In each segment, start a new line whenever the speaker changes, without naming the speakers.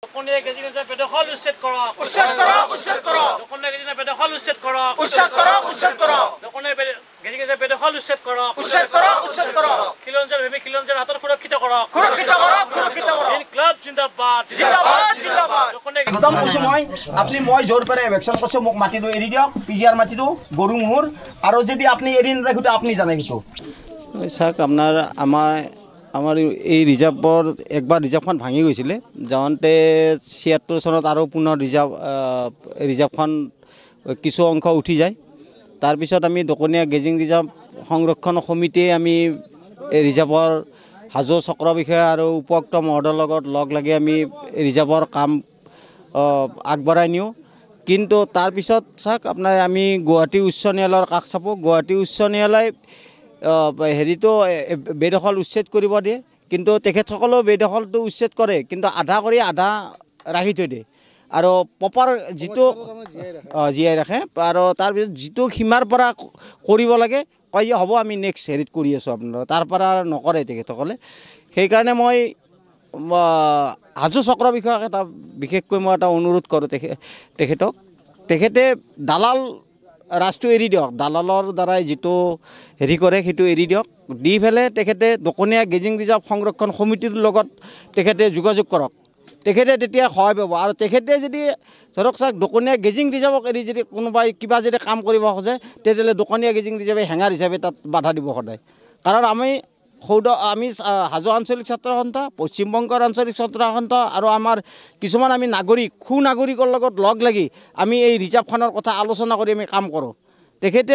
দোকনীয়া gazing reserve বেদখল উচ্ছেদ কৰক দোকনীয়া গেজিং ৰিজাৰ্ভ বেদখল উচ্ছেদ কৰক দোকনীয়া গেজিং ৰিজাৰ্ভ বেদখল উচ্ছেদ কৰক খিলঞ্জীয়াৰ ভূমি খিলঞ্জীয়াৰ হাতত সুৰক্ষিত কৰক ক্লাব জিন্দাবাদ
একদম কৈছো মই জোৰ পেৰে এভেকশ্যন কৰিছো মোক মাটিটো এৰি দিয়ক পিজিআৰ মাটিটো গৰু মূৰ আৰু যদি আপুনি এৰি নাথাকে আপুনি জানে সেইটো
চাওক আপোনাৰ আমাৰ এই ৰিজাৰ্ভৰ একবাৰ ৰিজাৰ্ভখন ভাঙি গৈছিলে যাওঁতে ৭৬ চনত আৰু পুনৰ ৰিজাৰ্ভখন কিছু অংশ উঠি যায় তাৰপিছত আমি দোকনীয়া গেজিং ৰিজাৰ্ভ সংৰক্ষণ সমিতিয়ে আমি এই ৰিজাৰ্ভৰ হাজো চক্ৰ বিষয়া আৰু উপযুক্ত মহোদয়ৰ লগত লগ লাগি আমি ৰিজাৰ্ভৰ কাম আগবঢ়াই নিওঁ কিন্তু তাৰপিছত চাওক আপোনাৰ আমি গুৱাহাটী উচ্চ ন্যায়ালয়ৰ কাষ চাপোঁ গুৱাহাটী উচ্চ ন্যায়ালয় হেৰিটো বেদখল উচ্ছেদ কৰিব দিয়ে কিন্তু তেখেতসকলেও বেদখলটো উচ্ছেদ কৰে কিন্তু আধা কৰি আধা ৰাখি থৈ দিয়ে আৰু প্ৰপাৰ যিটো জীয়াই ৰাখে আৰু তাৰপিছত যিটো সীমাৰ পৰা কৰিব লাগে কয় হ'ব আমি নেক্সট হেৰিত কৰি আছোঁ আপোনালোকে তাৰ পৰা নকৰে তেখেতসকলে সেইকাৰণে মই হাজো চক্ৰ বিষয়াক এটা বিশেষকৈ মই এটা অনুৰোধ কৰোঁ তেখেতে দালাল ৰাজটো এৰি দিয়ক দালালৰ দ্বাৰাই যিটো হেৰি কৰে সেইটো এৰি দিয়ক দি পেলাই তেখেতে দোকনীয়া গেজিং ৰিজাৰ্ভ সংৰক্ষণ সমিতিৰ লগত তেখেতে যোগাযোগ কৰক তেখেতে তেতিয়া সহায় পাব আৰু তেখেতে যদি ধৰক চাওক দোকনীয়া গেজিং ৰিজাৰ্ভক এৰি যদি কোনোবাই কিবা যদি কাম কৰিব খোজে তেতিয়াহ'লে দোকনীয়া গেজিং ৰিজাৰ্ভে হেঙাৰ হিচাপে তাত বাধা দিব সদায় কাৰণ আমি হাজো আঞ্চলিক ছাত্ৰ সন্থা পশ্চিমবংগৰ আঞ্চলিক ছাত্ৰ সন্থা আৰু আমাৰ কিছুমান আমি নাগৰিক নাগৰিকৰ লগত লগ লাগি আমি এই ৰিজাৰ্ভখনৰ কথা আলোচনা কৰি আমি কাম কৰোঁ তেখেতে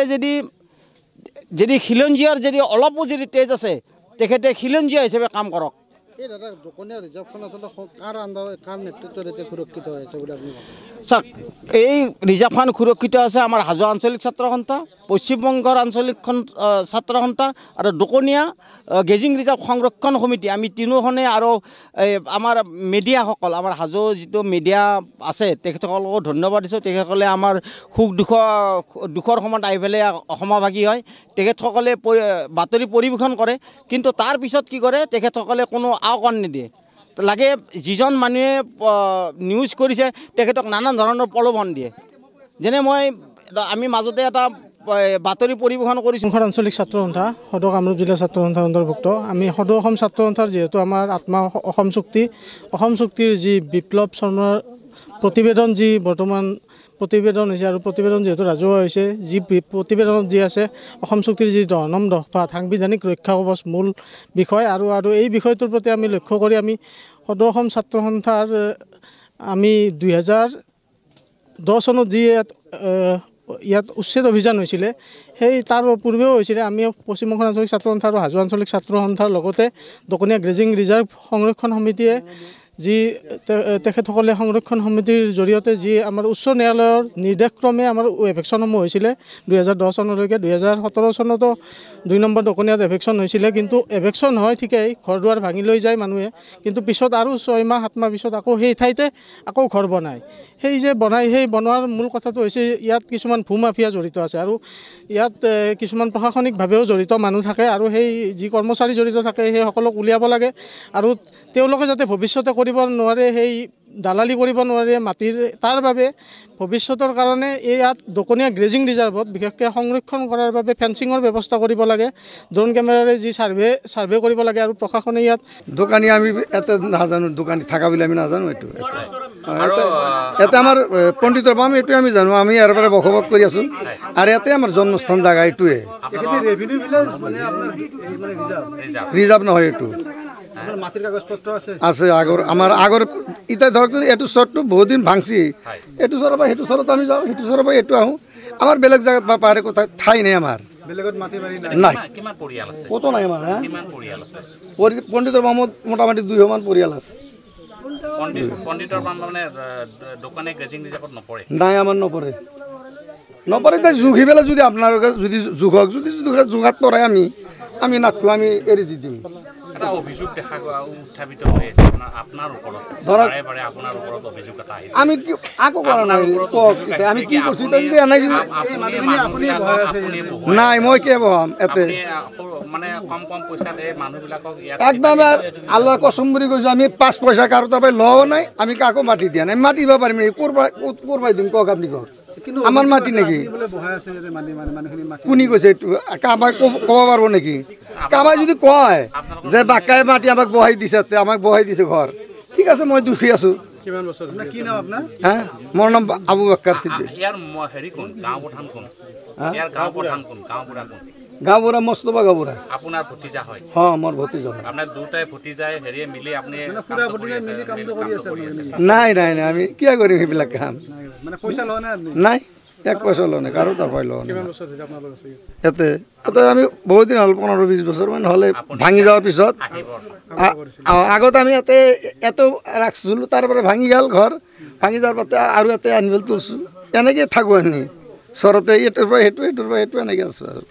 যদি খিলঞ্জীয়াৰ যদি অলপো যদি তেজ আছে তেখেতে খিলঞ্জীয়া হিচাপে কাম কৰক
এই দাদা দোকনীয়া ৰিজাৰ্ভখন আচলতে কাৰ আণ্ডাৰত কাৰ নেতৃত্বত এতিয়া সুৰক্ষিত হৈ আছে বুলি আপুনি
চাওক এই ৰিজাৰ্ভখন সুৰক্ষিত আছে আমাৰ হাজো আঞ্চলিক ছাত্ৰ সন্থা পশ্চিমবংগৰ আঞ্চলিক ছাত্ৰ সন্থা আৰু দোকনীয়া গেজিং ৰিজাৰ্ভ সংৰক্ষণ সমিতি আমি তিনিওখনে আৰু আমাৰ মিডিয়াসকল আমাৰ হাজো যিটো মিডিয়া আছে তেখেতসকলকো ধন্যবাদ দিছোঁ তেখেতসকলে আমাৰ সুখ দুখৰ সময়ত আহি পেলাই সমভাগী হয় তেখেতসকলে বাতৰি পৰিৱেশন কৰে কিন্তু তাৰপিছত কি কৰে তেখেতসকলে কোনো আওকাণ নিদিয়ে লাগে যিজন মানুহে নিউজ কৰিছে তেখেতক নানান ধৰণৰ প্ৰলোভন দিয়ে যেনে আমি মাজতে এটা বাতৰি পৰিৱেশন কৰিছোঁ
আঞ্চলিক ছাত্ৰ সন্থা সদৌ কামৰূপ জিলা ছাত্ৰ সন্থাৰ অন্তৰ্ভুক্ত আমি সদৌ অসম ছাত্ৰ সন্থাৰ যিহেতু আমাৰ আত্মা অসম চুক্তিৰ যি বিপ্লৱ শৰ্মাৰ প্ৰতিবেদন যি বৰ্তমান প্ৰতিবেদন হৈছে আৰু প্ৰতিবেদন যিহেতু ৰাজহুৱা হৈছে যি প্ৰতিবেদনত যি আছে অসম চুক্তিৰ যি ১০ দফা সাংবিধানিক ৰক্ষা কৱচ মূল বিষয় আৰু এই বিষয়টোৰ প্ৰতি আমি লক্ষ্য কৰি আমি সদৌ অসম ছাত্ৰ সন্থাৰ আমি ২০১০ চনত যি ইয়াত উচ্ছেদ অভিযান হৈছিলে সেই তাৰ পূৰ্বেও হৈছিলে আমি পশ্চিমবংগ আঞ্চলিক ছাত্ৰ সন্থা আৰু হাজো আঞ্চলিক ছাত্ৰ সন্থাৰ লগতে দোকনীয়া গেজিং ৰিজাৰ্ভ সংৰক্ষণ সমিতিয়ে যি তেখেতসকলে সংৰক্ষণ সমিতিৰ জৰিয়তে যি আমাৰ উচ্চ ন্যায়ালয়ৰ নিৰ্দেশক্ৰমে আমাৰ এভেকশ্যনসমূহ হৈছিলে ২০১০ চনলৈকে ২০১৭ চনতো ২ নম্বৰ দোকনীয়াত এভেকশ্যন হৈছিলে কিন্তু এভেকশ্যন হয় ঠিকেই ঘৰ দুৱাৰ ভাঙি লৈ যায় মানুহে কিন্তু পিছত আৰু ৬ মাহ ৭ মাহ পিছত আকৌ সেই ঠাইতে আকৌ ঘৰ বনায় সেই যে সেই বনোৱাৰ মূল কথাটো হৈছে ইয়াত কিছুমান ভূমাফিয়া জড়িত আছে আৰু ইয়াত কিছুমান প্ৰশাসনিকভাৱেও জড়িত মানুহ থাকে আৰু সেই যি কৰ্মচাৰী জড়িত থাকে সেই সকলক উলিয়াব লাগে আৰু তেওঁলোকে যাতে ভৱিষ্যতে কৰিব নোৱাৰে সেই দালালি কৰিব নোৱাৰে মাটিৰ তাৰ বাবে ভৱিষ্যতৰ কাৰণে ইয়াত দোকনীয়া গেজিং ৰিজাৰ্ভত বিশেষকৈ সংৰক্ষণ কৰাৰ বাবে ফেন্সিঙৰ ব্যৱস্থা কৰিব লাগে ড্ৰোন কেমেৰাৰে যি ছাৰ্ভে কৰিব লাগে আৰু প্ৰশাসনে ইয়াত
দোকানী আমি এটা নাজানো দোকানী থকা বুলি আমি নাজানো এইটো এটা আমাৰ পণ্ডিতৰ পাম এইটোৱে আমি জানো আমি ইয়াৰ পৰা বসবাস কৰি আছোঁ আৰু ইয়াতে আমাৰ জন্মস্থান জাগা এইটোৱে ৰিজাৰ্ভ নহয় এইটো আছে আগৰ এতিয়া ধৰক এইটো চৰটো বহুত দিন ভাঙছি এইটো চৰৰ পৰা সেইটো চৰত আমি যাওঁ সেইটো চৰৰ পৰা এইটো আহোঁ আমাৰ বেলেগ জেগাত বা পাৰে কথা ঠাই নাই আমাৰ নাই ক'তো নাই আমাৰ পণ্ডিতৰ মামত মোটামুটি ২০০ মান পৰিয়াল আছে নাই আমাৰ নপৰে এতিয়া জুখি পেলাই যদি আপোনালোকে যদি জোখক যদি জোখাত পৰাই আমি নাথকো আমি এৰি দি দিম
এটা অভিযোগ দেখা উত্থাপিত হৈ আছে আপোনাৰ ওপৰত
ধৰক
বাৰে বাৰে আপোনাৰ ওপৰত অভিযোগ এটা আহিছে
আমি আকো কৰা নাই কওক আমি কি কৰিছোঁ এতিয়া যদি এনে নাই মই কিয় বহাম এতে
মানে কম কম পইচাত এই মানুহবিলাকক ইয়াত
একদম আল্লাহ কসম বুলি কৈছোঁ আমি 5 পইচা কাৰো তাৰ পৰা লও নাই আমি কাকো মাটি দিয়া নাই মাতিব পাৰিম নেকি ক'ৰবাই দিম কওক আপুনি কওক আমাৰ মাটি নেকি কোনে কৈছে এইটো কাৰোবাক ক'ব পাৰিব নেকি কাৰোবাই যদি কয় যে বাকাই মাটি আমাক বহাই দিছে আমাক বহাই দিছে ঘৰ ঠিক আছে মই দুখী আছোঁ হা মোৰ নাম আবু বাক্কাৰ সিদ্দিক
ইয়াৰ হেৰি কোন গাঁও প্ৰধান কোন ইয়াৰ গাঁও প্ৰধান কোন গাঁও বুঢ়া কোন
গাঁওবুঢ়া মস্তফা গাঁওবুঢ়া
আপোনাৰ ভতিজা হয়
মোৰ ভতিজা
আপোনাৰ দুটাই ভতিজাই হেৰিয়ে মিলি আপুনি
নাই নাই নাই আমি কিয় কৰিম সেইবিলাক কাম নাই 1 পইচা লোৱা নাই কাৰো তাৰ পৰাই লোৱা নাই ইয়াতে আমি বহুত দিন হ'ল 15-20 বছৰমান হ'লে ভাঙি যোৱাৰ পিছত আগত আমি ইয়াতে ৰাখিছিলোঁ তাৰ পৰা ভাঙি গ'ল ঘৰ ভাঙি যোৱাৰ পাতে আৰু ইয়াতে আনিবলৈ তুলিছোঁ এনেকৈ থাকোঁ আমি ওচৰতে এইটোৰ পৰা সেইটো এনেকৈ আছোঁ আৰু